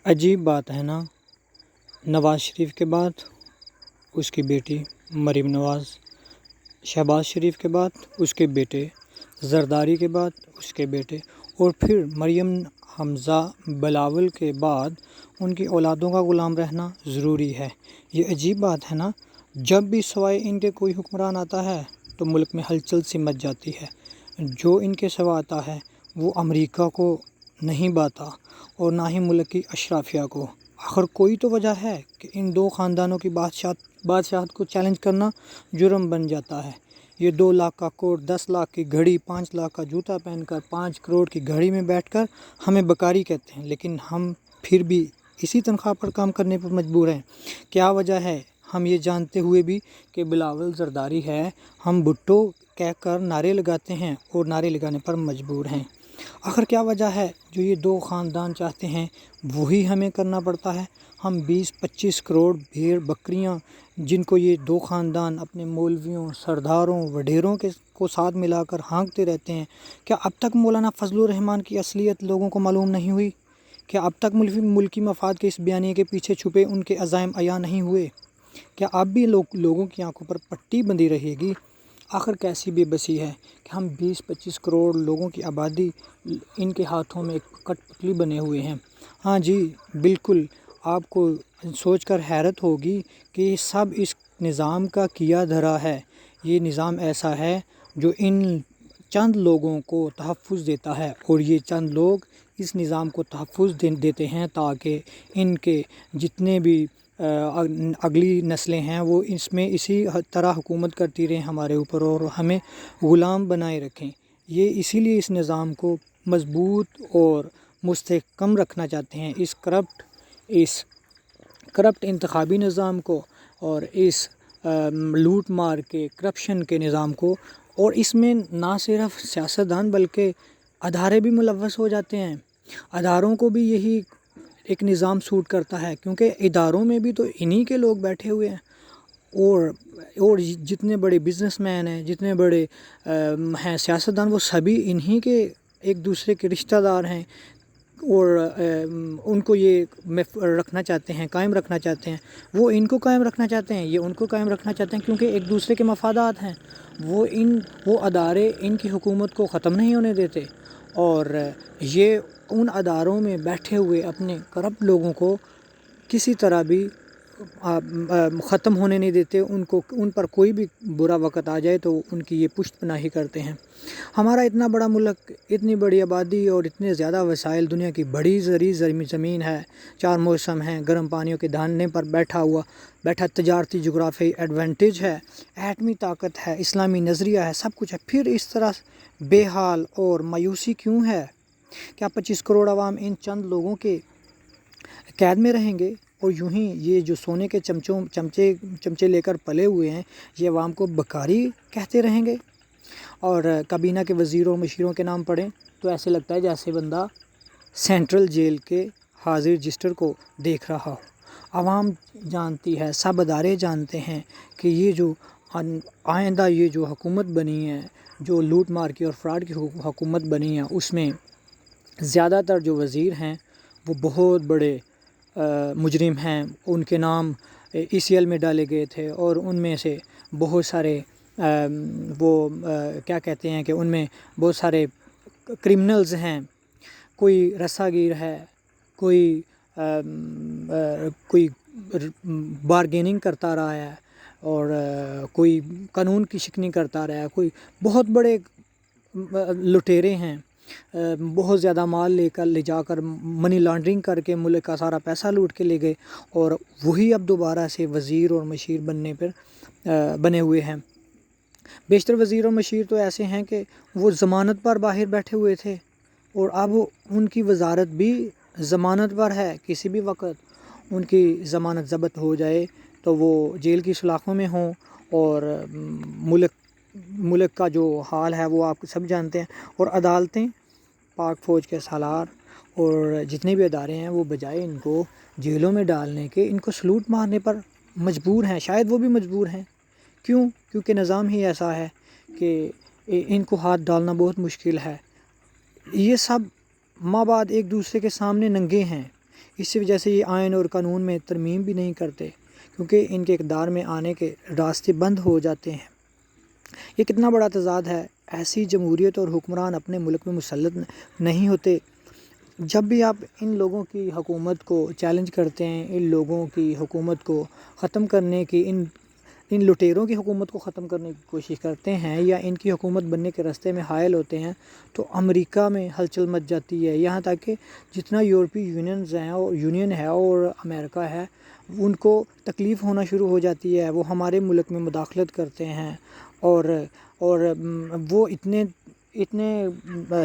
عجیب بات ہے نا، نواز شریف کے بعد اس کی بیٹی مریم نواز، شہباز شریف کے بعد اس کے بیٹے، زرداری کے بعد اس کے بیٹے، اور پھر مریم حمزہ بلاول کے بعد ان کی اولادوں کا غلام رہنا ضروری ہے۔ یہ عجیب بات ہے نا، جب بھی سوائے ان کے کوئی حکمران آتا ہے تو ملک میں ہلچل سی مچ جاتی ہے۔ جو ان کے سوا آتا ہے وہ امریکہ کو نہیں باتا اور نہ ہی ملک کی اشرافیہ کو۔ آخر کوئی تو وجہ ہے کہ ان دو خاندانوں کی بادشاہت کو چیلنج کرنا جرم بن جاتا ہے۔ یہ 2 لاکھ کا کوٹ، 10 لاکھ کی گھڑی، 5 لاکھ کا جوتا پہن کر 5 کروڑ کی گھڑی میں بیٹھ کر ہمیں بکاری کہتے ہیں، لیکن ہم پھر بھی اسی تنخواہ پر کام کرنے پر مجبور ہیں۔ کیا وجہ ہے؟ ہم یہ جانتے ہوئے بھی کہ بلاول زرداری ہے، ہم بھٹو کہہ کر نعرے لگاتے ہیں اور نعرے لگانے پر مجبور ہیں۔ آخر کیا وجہ ہے؟ جو یہ 2 خاندان چاہتے ہیں وہی ہمیں کرنا پڑتا ہے۔ ہم 20-25 کروڑ بھیڑ بکریاں جن کو یہ 2 خاندان اپنے مولویوں، سرداروں، وڈیروں کو ساتھ ملا کر ہانکتے رہتے ہیں۔ کیا اب تک مولانا فضل الرحمان کی اصلیت لوگوں کو معلوم نہیں ہوئی؟ کیا اب تک ملکی مفاد کے اس بیانیے کے پیچھے چھپے ان کے عزائم عیاں نہیں ہوئے؟ کیا اب بھی لوگوں کی آنکھوں پر پٹی بندھی رہے گی؟ آخر کیسی بے بسی ہے کہ ہم 20-25 کروڑ لوگوں کی آبادی ان کے ہاتھوں میں ایک کٹ پتلی بنے ہوئے ہیں۔ ہاں جی بالکل، آپ کو سوچ کر حیرت ہوگی کہ یہ سب اس نظام کا کیا دھرا ہے۔ یہ نظام ایسا ہے جو ان چند لوگوں کو تحفظ دیتا ہے، اور یہ چند لوگ اس نظام کو تحفظ دیتے ہیں تاکہ ان کے جتنے بھی اگلی نسلیں ہیں وہ اس میں اسی طرح حکومت کرتی رہیں ہمارے اوپر اور ہمیں غلام بنائے رکھیں۔ یہ اسی لیے اس نظام کو مضبوط اور مستحکم رکھنا چاہتے ہیں، اس کرپٹ انتخابی نظام کو اور اس لوٹ مار کے کرپشن کے نظام کو۔ اور اس میں نہ صرف سیاستدان بلکہ ادارے بھی ملوث ہو جاتے ہیں۔ اداروں کو بھی یہی ایک نظام سوٹ کرتا ہے، کیونکہ اداروں میں بھی تو انہی کے لوگ بیٹھے ہوئے ہیں، اور جتنے بڑے بزنس مین ہیں، جتنے بڑے ہیں سیاستدان، وہ سبھی انہی کے ایک دوسرے کے رشتہ دار ہیں، اور ان کو یہ رکھنا چاہتے ہیں، قائم رکھنا چاہتے ہیں۔ وہ ان کو قائم رکھنا چاہتے ہیں، یہ ان کو قائم رکھنا چاہتے ہیں، کیونکہ ایک دوسرے کے مفادات ہیں۔ وہ ادارے ان کی حکومت کو ختم نہیں ہونے دیتے، اور یہ ان اداروں میں بیٹھے ہوئے اپنے کرپٹ لوگوں کو کسی طرح بھی ختم ہونے نہیں دیتے۔ ان پر کوئی بھی برا وقت آ جائے تو ان کی یہ پشت پناہی کرتے ہیں۔ ہمارا اتنا بڑا ملک، اتنی بڑی آبادی اور اتنے زیادہ وسائل، دنیا کی بڑی زمین ہے، 4 موسم ہیں، گرم پانیوں کے دھانے پر بیٹھا تجارتی جغرافیائی ایڈوانٹیج ہے، ایٹمی طاقت ہے، اسلامی نظریہ ہے، سب کچھ ہے، پھر اس طرح بے حال اور مایوسی کیوں ہے؟ کیا 25 کروڑ عوام ان چند لوگوں کے قید میں رہیں گے، اور یوں ہی یہ جو سونے کے چمچے لے کر پلے ہوئے ہیں یہ عوام کو بکاری کہتے رہیں گے؟ اور کابینہ کے وزیروں مشیروں کے نام پڑھیں تو ایسے لگتا ہے جیسے بندہ سینٹرل جیل کے حاضر رجسٹر کو دیکھ رہا ہو۔ عوام جانتی ہے، سب ادارے جانتے ہیں کہ یہ جو آئندہ یہ جو حکومت بنی ہے، جو لوٹ مار کی اور فراڈ کی حکومت بنی ہے، اس میں زیادہ تر جو وزیر ہیں وہ بہت بڑے مجرم ہیں۔ ان کے نام ECL میں ڈالے گئے تھے، اور ان میں سے بہت سارے کیا کہتے ہیں کہ ان میں بہت سارے کرمنلز ہیں۔ کوئی رسا گیر ہے، کوئی بارگیننگ کرتا رہا ہے، اور کوئی قانون کی شکنی کرتا رہا ہے، کوئی بہت بڑے لٹیرے ہیں، بہت زیادہ مال لے جا کر منی لانڈرنگ کر کے ملک کا سارا پیسہ لوٹ کے لے گئے، اور وہی اب دوبارہ سے وزیر اور مشیر بنے ہوئے ہیں۔ بیشتر وزیر اور مشیر تو ایسے ہیں کہ وہ ضمانت پر باہر بیٹھے ہوئے تھے، اور اب ان کی وزارت بھی ضمانت پر ہے۔ کسی بھی وقت ان کی ضمانت ضبط ہو جائے تو وہ جیل کی سلاخوں میں ہوں، اور ملک کا جو حال ہے وہ آپ سب جانتے ہیں۔ اور عدالتیں، پاک فوج کے سالار اور جتنے بھی ادارے ہیں وہ بجائے ان کو جیلوں میں ڈالنے کے ان کو سلوٹ مارنے پر مجبور ہیں۔ شاید وہ بھی مجبور ہیں، کیونکہ نظام ہی ایسا ہے کہ ان کو ہاتھ ڈالنا بہت مشکل ہے۔ یہ سب ماں بعد ایک دوسرے کے سامنے ننگے ہیں، اسی وجہ سے یہ آئین اور قانون میں ترمیم بھی نہیں کرتے، کیونکہ ان کے اقتدار میں آنے کے راستے بند ہو جاتے ہیں۔ یہ کتنا بڑا تضاد ہے، ایسی جمہوریت اور حکمران اپنے ملک میں مسلط نہیں ہوتے۔ جب بھی آپ ان لوگوں کی حکومت کو چیلنج کرتے ہیں، ان لوگوں کی حکومت کو ختم کرنے کی، ان لٹیروں کی حکومت کو ختم کرنے کی کوشش کرتے ہیں یا ان کی حکومت بننے کے راستے میں حائل ہوتے ہیں، تو امریکہ میں ہلچل مچ جاتی ہے، یہاں تک کہ جتنا یورپی یونین ہے اور امریکہ ہے، ان کو تکلیف ہونا شروع ہو جاتی ہے۔ وہ ہمارے ملک میں مداخلت کرتے ہیں اور وہ اتنے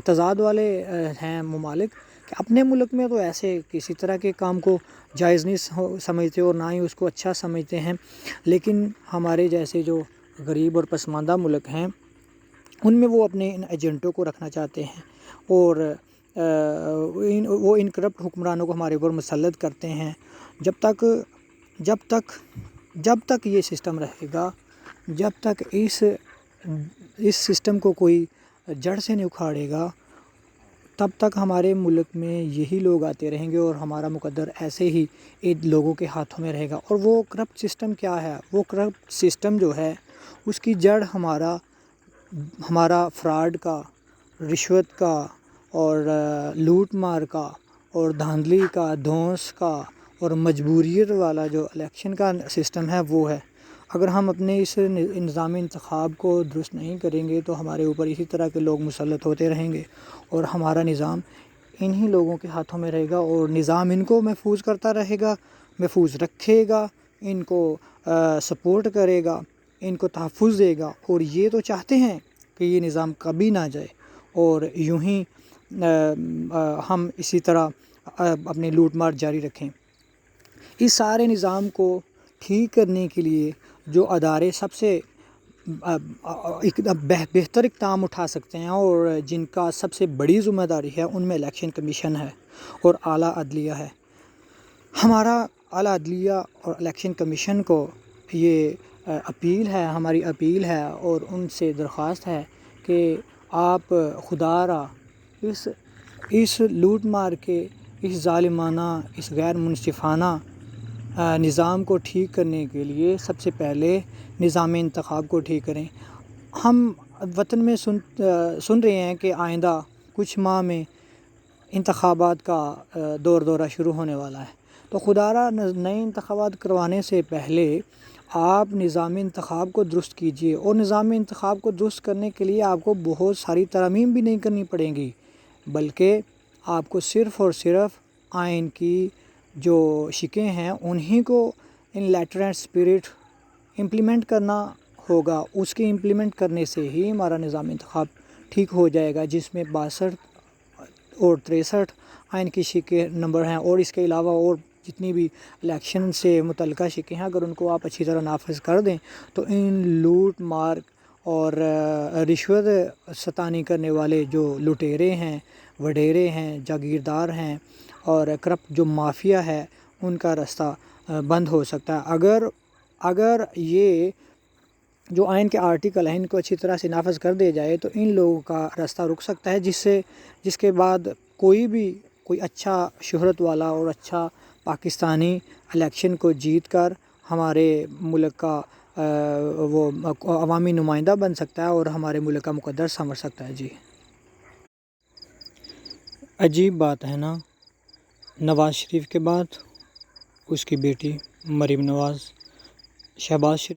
تضاد والے ہیں ممالک کہ اپنے ملک میں تو ایسے کسی طرح کے کام کو جائز نہیں سمجھتے اور نہ ہی اس کو اچھا سمجھتے ہیں، لیکن ہمارے جیسے جو غریب اور پسماندہ ملک ہیں ان میں وہ اپنے ان ایجنٹوں کو رکھنا چاہتے ہیں اور وہ ان کرپٹ حکمرانوں کو ہمارے اوپر مسلط کرتے ہیں۔ جب تک یہ سسٹم رہے گا، جب تک اس سسٹم کو کوئی جڑ سے نہیں اکھاڑے گا، تب تک ہمارے ملک میں یہی لوگ آتے رہیں گے اور ہمارا مقدر ایسے ہی ان لوگوں کے ہاتھوں میں رہے گا۔ اور وہ کرپٹ سسٹم کیا ہے؟ وہ کرپٹ سسٹم جو ہے اس کی جڑ ہمارا فراڈ کا، رشوت کا اور لوٹ مار کا اور دھاندلی کا، دھونس کا اور مجبوریت والا جو الیکشن کا سسٹم ہے وہ ہے۔ اگر ہم اپنے اس نظام انتخاب کو درست نہیں کریں گے تو ہمارے اوپر اسی طرح کے لوگ مسلط ہوتے رہیں گے اور ہمارا نظام انہی لوگوں کے ہاتھوں میں رہے گا اور نظام ان کو محفوظ کرتا رہے گا، محفوظ رکھے گا، ان کو سپورٹ کرے گا، ان کو تحفظ دے گا، اور یہ تو چاہتے ہیں کہ یہ نظام کبھی نہ جائے اور یوں ہی ہم اسی طرح اپنے لوٹ مار جاری رکھیں۔ اس سارے نظام کو ٹھیک کرنے کے لیے جو ادارے سب سے بہتر اقدام اٹھا سکتے ہیں اور جن کا سب سے بڑی ذمہ داری ہے، ان میں الیکشن کمیشن ہے اور اعلیٰ عدلیہ ہے۔ ہمارا اعلیٰ عدلیہ اور الیکشن کمیشن کو یہ ہماری اپیل ہے اور ان سے درخواست ہے کہ آپ خدا را اس لوٹ مار کے، اس ظالمانہ، اس غیر منصفانہ نظام کو ٹھیک کرنے کے لیے سب سے پہلے نظام انتخاب کو ٹھیک کریں۔ ہم وطن میں سن رہے ہیں کہ آئندہ کچھ ماہ میں انتخابات کا دورہ شروع ہونے والا ہے، تو خدا را نئے انتخابات کروانے سے پہلے آپ نظام انتخاب کو درست کیجیے، اور نظام انتخاب کو درست کرنے کے لیے آپ کو بہت ساری ترامیم بھی نہیں کرنی پڑیں گی، بلکہ آپ کو صرف اور صرف آئین کی جو شقیں ہیں انہی کو ان لیٹر اینڈ اسپرٹ امپلیمنٹ کرنا ہوگا۔ اس کے امپلیمنٹ کرنے سے ہی ہمارا نظام انتخاب ٹھیک ہو جائے گا، جس میں 62 اور 63 آئین کی شقیں نمبر ہیں، اور اس کے علاوہ اور جتنی بھی الیکشن سے متعلقہ شقیں ہیں، اگر ان کو آپ اچھی طرح نافذ کر دیں تو ان لوٹ مار اور رشوت ستانی کرنے والے جو لٹیرے ہیں، وڈیرے ہیں، جاگیردار ہیں اور کرپٹ جو مافیا ہے، ان کا راستہ بند ہو سکتا ہے۔ اگر یہ جو آئین کے آرٹیکل ہیں ان کو اچھی طرح سے نافذ کر دیا جائے تو ان لوگوں کا راستہ رک سکتا ہے، جس کے بعد کوئی اچھا شہرت والا اور اچھا پاکستانی الیکشن کو جیت کر ہمارے ملک کا وہ عوامی نمائندہ بن سکتا ہے اور ہمارے ملک کا مقدر سنور سکتا ہے۔ جی عجیب بات ہے نا، نواز شریف کے بعد اس کی بیٹی مریم نواز، شہباز شریف